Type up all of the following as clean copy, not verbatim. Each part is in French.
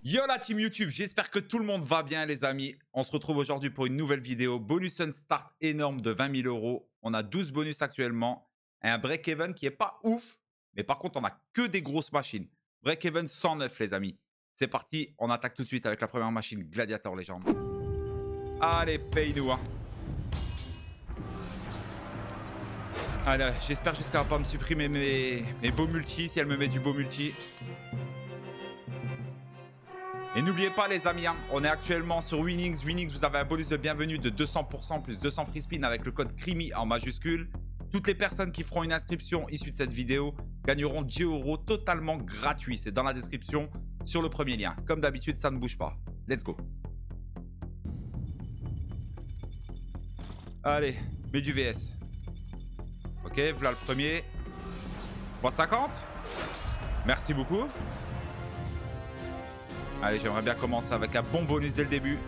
Yo la team YouTube, j'espère que tout le monde va bien les amis. On se retrouve aujourd'hui pour une nouvelle vidéo. Bonus and start énorme de 20 000 €. On a 12 bonus actuellement. Et un break-even qui est pas ouf. Mais par contre, on a que des grosses machines. Break-even 109 les amis. C'est parti, on attaque tout de suite avec la première machine Gladiator Légende. Allez, paye-nous hein. Allez, j'espère juste qu'elle va pas me supprimer mes beaux multis si elle me met du beau multi. Et n'oubliez pas les amis, hein, on est actuellement sur Winnings. Winnings, vous avez un bonus de bienvenue de 200% plus 200 free spin avec le code CRIMI en majuscule. Toutes les personnes qui feront une inscription issue de cette vidéo gagneront 10 € totalement gratuit. C'est dans la description sur le premier lien. Comme d'habitude, ça ne bouge pas. Let's go. Allez, mets du VS. Ok, voilà le premier. 3,50. Merci beaucoup. Allez, j'aimerais bien commencer avec un bon bonus dès le début.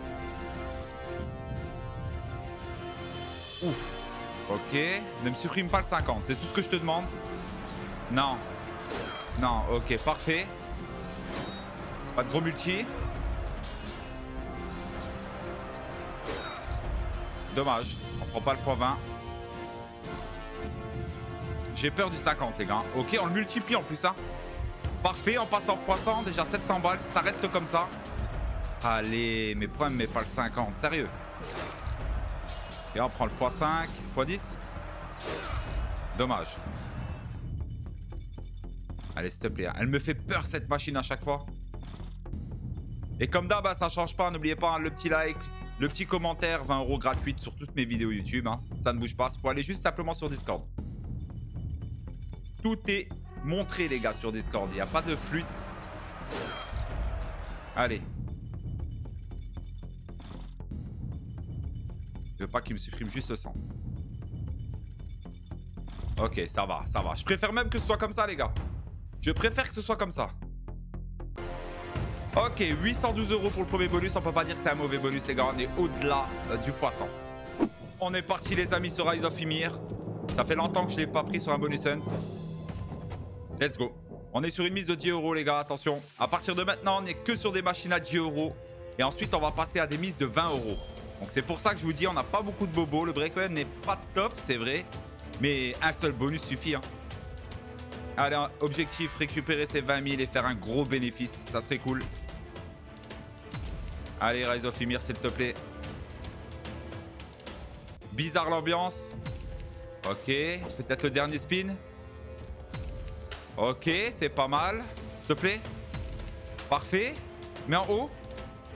Ouf. Ok. Ne me supprime pas le 50. C'est tout ce que je te demande. Non. Non. Ok, parfait. Pas de gros multi. Dommage. On prend pas le x20. J'ai peur du 50, les gars. Ok, on le multiplie en plus, hein. Parfait, on passe en x100, déjà 700 balles, ça reste comme ça. Allez, mais pourquoi elle me met pas le 50? Sérieux? Et on prend le x5, x10. Dommage. Allez, s'il te plaît. Elle me fait peur cette machine à chaque fois. Et comme d'hab, ça change pas. N'oubliez pas hein, le petit like, le petit commentaire, 20 € gratuit sur toutes mes vidéos YouTube. Hein. Ça ne bouge pas. Il faut aller juste simplement sur Discord. Tout est montré les gars sur Discord, il n'y a pas de flûte. Allez. Je veux pas qu'il me supprime juste le 100. Ok, ça va, ça va. Je préfère même que ce soit comme ça les gars. Je préfère que ce soit comme ça. Ok, 812 € pour le premier bonus. On peut pas dire que c'est un mauvais bonus les gars. On est au-delà du x100. On est parti les amis sur Rise of Ymir. Ça fait longtemps que je ne l'ai pas pris sur un bonus hunt. Let's go. On est sur une mise de 10 € les gars, attention. À partir de maintenant, on n'est que sur des machines à 10 €. Et ensuite, on va passer à des mises de 20 €. Donc c'est pour ça que je vous dis, on n'a pas beaucoup de bobos. Le break-even n'est pas top, c'est vrai. Mais un seul bonus suffit. Hein. Allez, objectif, récupérer ces 20 000 et faire un gros bénéfice. Ça serait cool. Allez, Rise of Ymir, s'il te plaît. Bizarre l'ambiance. Ok, peut-être le dernier spin. Ok, c'est pas mal. S'il te plaît. Parfait. Mais en haut.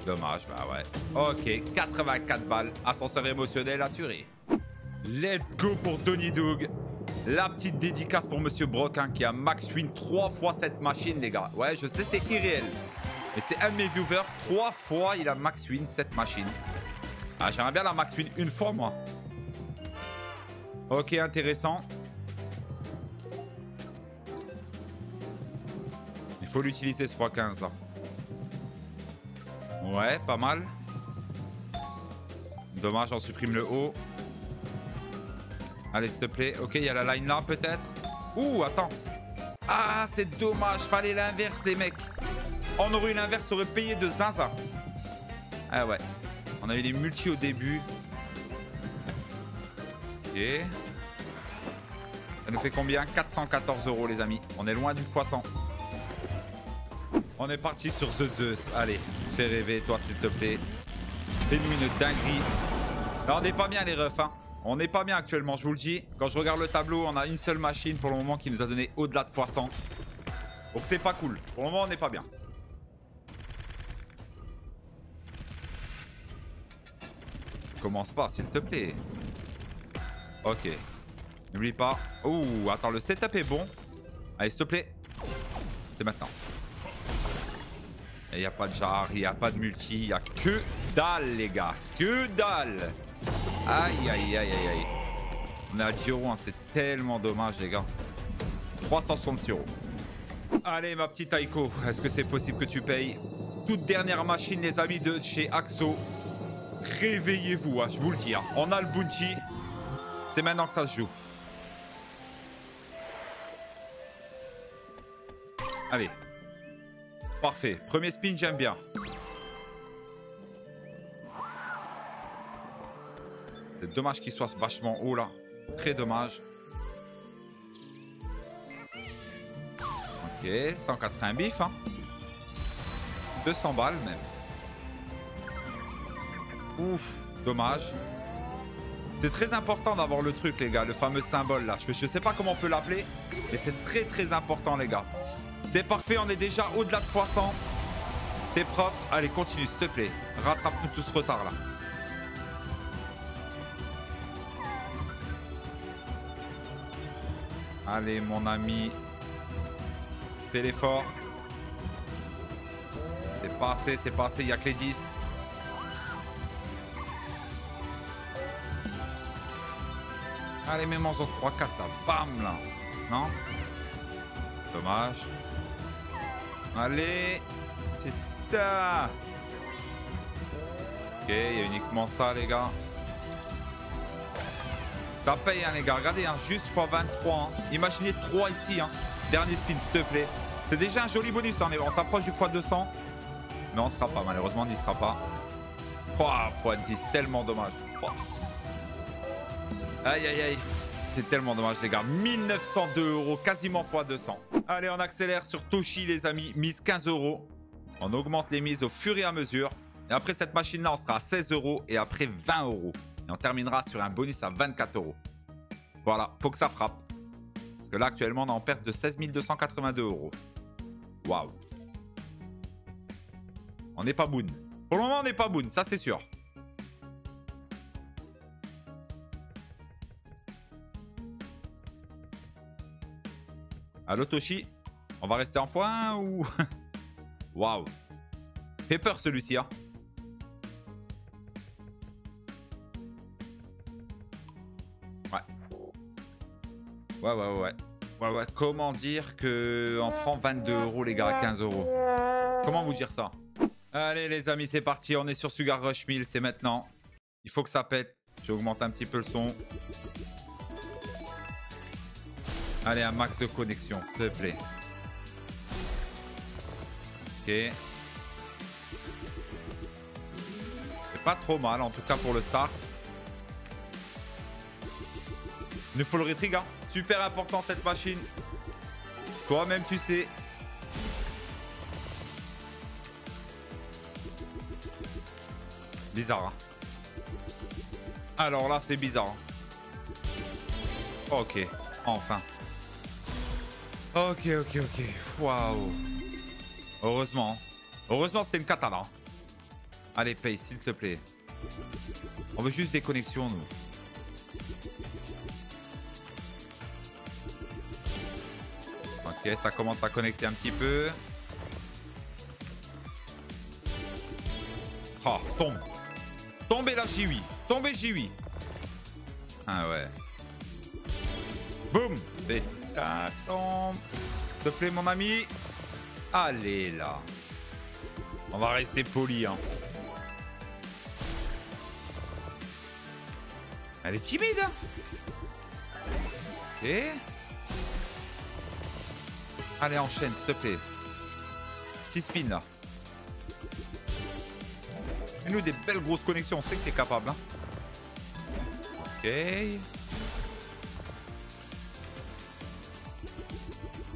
Dommage, bah ouais. Ok, 84 balles. Ascenseur émotionnel assuré. Let's go pour Donny Doug. La petite dédicace pour Monsieur Brock hein, qui a max win 3 fois cette machine, les gars. Ouais, je sais, c'est irréel. Mais c'est un de mes viewers. 3 fois, il a max win cette machine. Ah, j'aimerais bien la max win une fois, moi. Ok, intéressant. Il faut l'utiliser ce x15 là. Ouais, pas mal. Dommage, on supprime le haut. Allez, s'il te plaît. Ok, il y a la line là peut-être. Ouh, attends. Ah, c'est dommage. Fallait l'inverse, les mecs. On aurait eu l'inverse, ça aurait payé de zinzin. Ah ouais. On a eu des multis au début. Ok. Ça nous fait combien? 414 € les amis. On est loin du x100. On est parti sur The Zeus. Allez, fais rêver toi s'il te plaît. Fais-nous une dinguerie. Là, on n'est pas bien les refs. Hein. On n'est pas bien actuellement, je vous le dis. Quand je regarde le tableau, on a une seule machine pour le moment qui nous a donné au-delà de x100. Donc c'est pas cool. Pour le moment, on n'est pas bien. Commence pas s'il te plaît. Ok. N'oublie pas. Ouh, attends, le setup est bon. Allez, s'il te plaît. C'est maintenant. Il n'y a pas de jar, il n'y a pas de multi, il n'y a que dalle, les gars. Que dalle. Aïe, aïe, aïe, aïe, aïe. On est à 10 €, hein. C'est tellement dommage, les gars. 366 €. Allez, ma petite Aiko, est-ce que c'est possible que tu payes? Toute dernière machine, les amis, de chez Axo. Réveillez-vous, hein, je vous le dis. Hein. On a le bounty. C'est maintenant que ça se joue. Allez. Parfait. Premier spin, j'aime bien. C'est dommage qu'il soit vachement haut là. Très dommage. Ok, 180 bif. Hein. 200 balles même. Ouf, dommage. C'est très important d'avoir le truc, les gars, le fameux symbole là. Je sais pas comment on peut l'appeler, mais c'est très très important, les gars. C'est parfait, on est déjà au-delà de 300. C'est propre. Allez, continue, s'il te plaît. Rattrape-nous tout ce retard là. Allez, mon ami. Fais l'effort. C'est pas assez, c'est pas assez. Il n'y a que les 10. Allez, mets-moi en 3-4 là. Bam là. Non? Dommage. Allez. Putain. Ok, il y a uniquement ça, les gars. Ça paye, hein, les gars. Regardez, hein, juste x23. Hein. Imaginez 3 ici. Hein. Dernier spin, s'il te plaît. C'est déjà un joli bonus. Hein. On s'approche du x200. Mais on ne sera pas, malheureusement, on n'y sera pas. Oh, x10, tellement dommage. Oh. Aïe, aïe, aïe. C'est tellement dommage, les gars. 1902 €, quasiment x200. Allez, on accélère sur Toshi, les amis. Mise 15 €. On augmente les mises au fur et à mesure. Et après cette machine-là, on sera à 16 € et après 20 €. Et on terminera sur un bonus à 24 €. Voilà, faut que ça frappe. Parce que là, actuellement, on est en perte de 16 282 €. Waouh. On n'est pas boon. Pour le moment, on n'est pas boon, ça c'est sûr. Allo Toshi, on va rester en x1 ou... Waouh. Fait peur celui-ci, hein. Ouais. Comment dire que on prend 22 € les gars à 15 €. Comment vous dire ça? Allez les amis, c'est parti. On est sur Sugar Rush 1000, c'est maintenant. Il faut que ça pète. J'augmente un petit peu le son. Allez, un max de connexion, s'il te plaît. Ok. C'est pas trop mal, en tout cas pour le start. Il nous faut le retrig, hein. Super important cette machine. Toi-même, tu sais. Bizarre, hein. Alors là, c'est bizarre. Hein. Ok, enfin. Ok. Waouh. Heureusement. Heureusement, c'était une katana. Allez, paye, s'il te plaît. On veut juste des connexions, nous. Ok, ça commence à connecter un petit peu. Oh, tombe. Tombez la J8. Tombez J8. Ah ouais. Boum. Putain, tombe. S'il te plaît, mon ami. Allez, là. On va rester poli, hein. Elle est timide, hein. Ok. Allez, enchaîne, s'il te plaît. 6 spins, là. Fais-nous des belles grosses connexions. On sait que t'es capable, hein. Ok.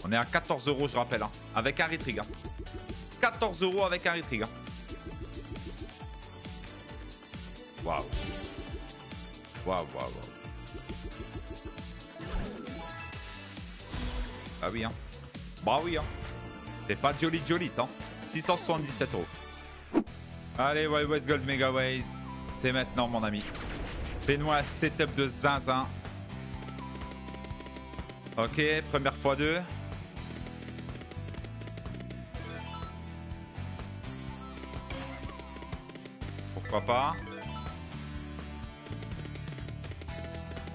On est à 14 €, je rappelle, hein. Avec un retrig, hein. 14 € avec un retrig, hein. Waouh. Ah oui, hein. Bah oui, hein. C'est pas joli, hein. 677 €. Allez, Wild West Gold Mega Ways. C'est maintenant, mon ami. Fais-nous un setup de zinzin. Ok, première fois 2. Pourquoi pas?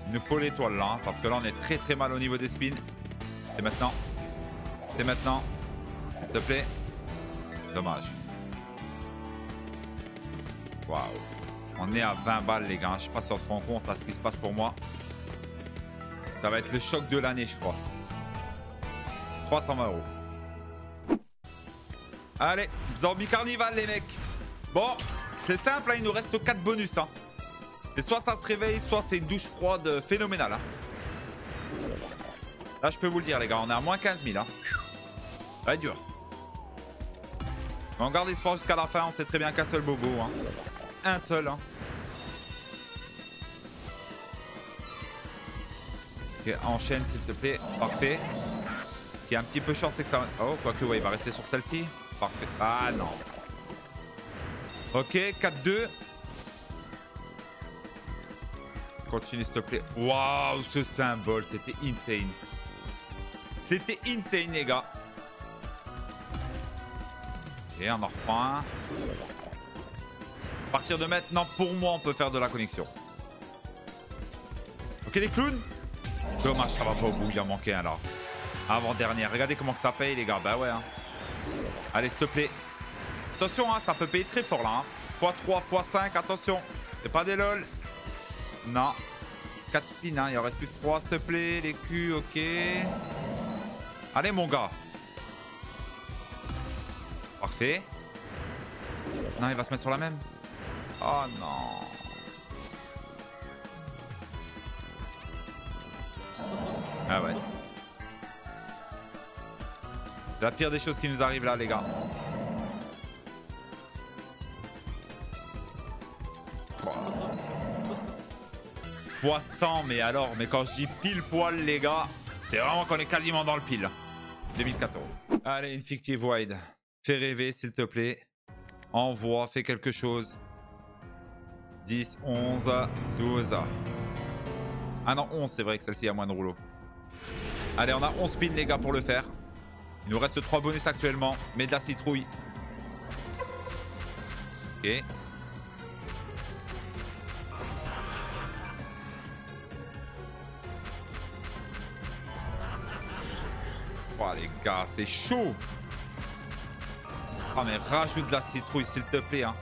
Il nous faut l'étoile là, hein, parce que là on est très mal au niveau des spins. C'est maintenant. C'est maintenant. S'il te plaît. Dommage. Waouh. On est à 20 balles les gars. Je sais pas si on se rend compte là ce qui se passe pour moi. Ça va être le choc de l'année je crois. 320 €. Allez, Zombie Carnival les mecs. Bon, c'est simple, hein, il nous reste 4 bonus. Hein. Et soit ça se réveille, soit c'est une douche froide phénoménale. Hein. Là, je peux vous le dire, les gars, on est à moins 15 000. Hein. Ça va être dur. Mais on garde espoir jusqu'à la fin. On sait très bien qu'un seul bobo. Hein. Un seul. Hein. Ok, enchaîne s'il te plaît. Parfait. Ce qui est un petit peu chiant, c'est que ça... Oh, quoique, ouais, il va rester sur celle-ci. Parfait. Ah, non. Ok, 4-2. Continue, s'il te plaît. Waouh, ce symbole, c'était insane. C'était insane, les gars. Et on en reprend un. À partir de maintenant, pour moi, on peut faire de la connexion. Ok, les clowns. Dommage, ça va pas au bout, il en manquait un là. Avant-dernière. Regardez comment que ça paye, les gars. Bah ouais. Hein. Allez, s'il te plaît. Attention, hein, ça peut payer très fort là. Hein. x3, x5, attention. C'est pas des lol. Non. 4 spins, hein. Il en reste plus que 3, s'il te plaît. Les culs, ok. Allez, mon gars. Parfait. Non, il va se mettre sur la même. Oh non. Ah ouais. C'est la pire des choses qui nous arrivent là, les gars. Fois 100, mais alors, mais quand je dis pile poil, les gars, c'est vraiment qu'on est quasiment dans le pile. 2014. Allez, une fictive wide. Fais rêver, s'il te plaît. Envoie, fais quelque chose. 10, 11, 12. Ah non, 11, c'est vrai que celle-ci a moins de rouleaux. Allez, on a 11 spins, les gars, pour le faire. Il nous reste 3 bonus actuellement, mais de la citrouille. Ok. Oh les gars, c'est chaud. Ah mais rajoute de la citrouille s'il te plaît. Hein.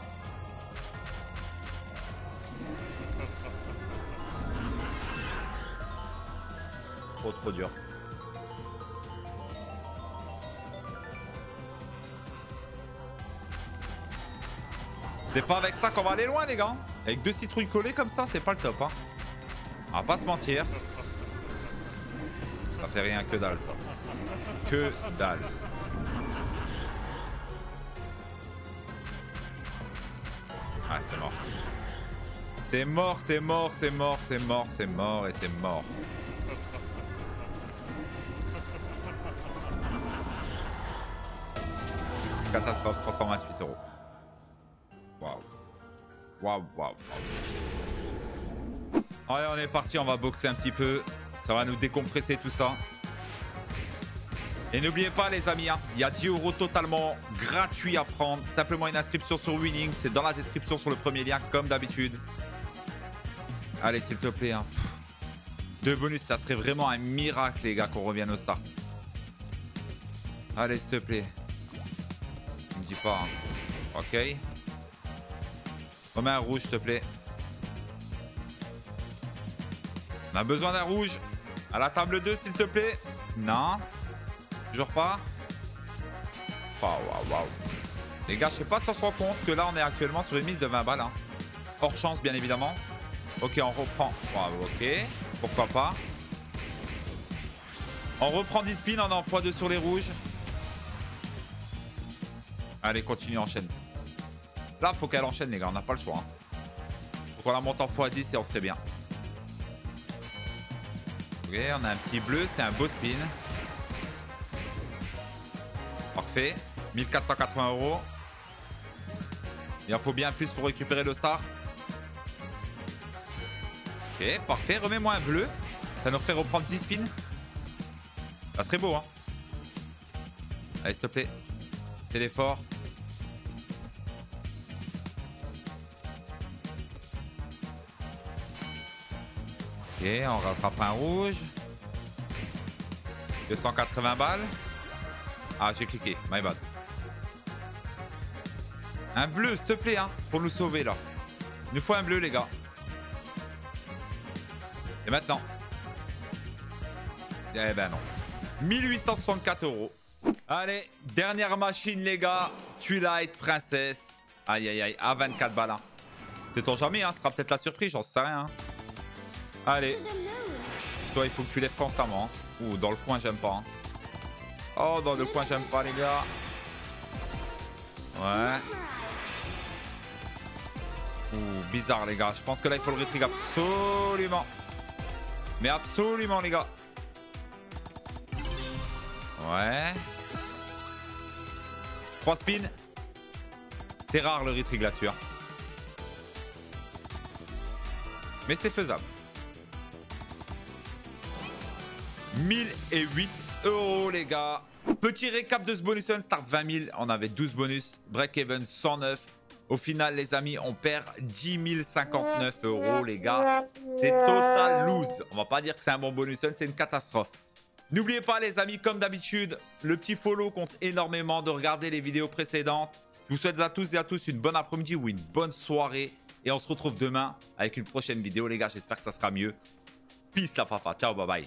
Trop dur. C'est pas avec ça qu'on va aller loin les gars. Avec 2 citrouilles collées comme ça, c'est pas le top. Hein. On va pas se mentir. Ça fait rien que dalle ça. Que dalle. Ah, c'est mort. C'est mort, c'est mort, c'est mort, c'est mort, c'est mort et c'est mort. Catastrophe, 328 €. Waouh. Waouh, waouh. Allez, on est parti, on va boxer un petit peu. Ça va nous décompresser tout ça. Et n'oubliez pas les amis, hein, il y a 10 € totalement gratuits à prendre. Simplement une inscription sur Winning. C'est dans la description sur le premier lien comme d'habitude. Allez s'il te plaît. Hein. 2 bonus, ça serait vraiment un miracle les gars qu'on revienne au start. Allez s'il te plaît. Ne me dis pas. Hein. Ok. Remets un rouge s'il te plaît. On a besoin d'un rouge. À la table 2 s'il te plaît. Non. Toujours pas. Waouh, waouh, waouh. Les gars, je sais pas si on se rend compte que là, on est actuellement sur une mise de 20 balles. Hein. Hors chance, bien évidemment. Ok, on reprend. Wow, ok. Pourquoi pas. On reprend 10 spins, on est en x2 sur les rouges. Allez, continue, enchaîne. Là, faut qu'elle enchaîne, les gars. On n'a pas le choix. Hein. Faut qu'on la monte en x10 et on serait bien. Ok, on a un petit bleu. C'est un beau spin. Parfait. 1480 €. Il en faut bien plus pour récupérer le star. Ok, parfait. Remets-moi un bleu. Ça nous ferait reprendre 10 spins. Ça serait beau, hein. Allez, s'il te plaît. Fais l'effort. Ok, on rattrape un rouge. 280 balles. Ah, j'ai cliqué. My bad. Un bleu, s'il te plaît, hein, pour nous sauver, là. Il nous faut un bleu, les gars. Et maintenant. Eh ben non. 1864 €. Allez, dernière machine, les gars. Twilight Princess. Aïe, aïe, aïe. À 24 balles. Hein. C'est ton jamais, hein. Ce sera peut-être la surprise, j'en sais rien. Hein. Allez. Toi, il faut que tu lèves constamment. Hein. Ouh, dans le coin, j'aime pas. Hein. Oh, dans le coin, j'aime pas, les gars. Ouais. Ouh, bizarre, les gars. Je pense que là, il faut le retrig absolument. Mais absolument, les gars. Ouais. 3 spins. C'est rare le retrig là-dessus. Hein. Mais c'est faisable. 1008 €, les gars. Petit récap de ce bonus on start 20 000. On avait 12 bonus. Break-even 109. Au final, les amis, on perd 10 059 €, les gars. C'est total lose. On va pas dire que c'est un bon bonus on, c'est une catastrophe. N'oubliez pas, les amis, comme d'habitude, le petit follow compte énormément, de regarder les vidéos précédentes. Je vous souhaite à tous et à tous une bonne après-midi ou une bonne soirée. Et on se retrouve demain avec une prochaine vidéo, les gars. J'espère que ça sera mieux. Peace, la fafa. Ciao, bye bye.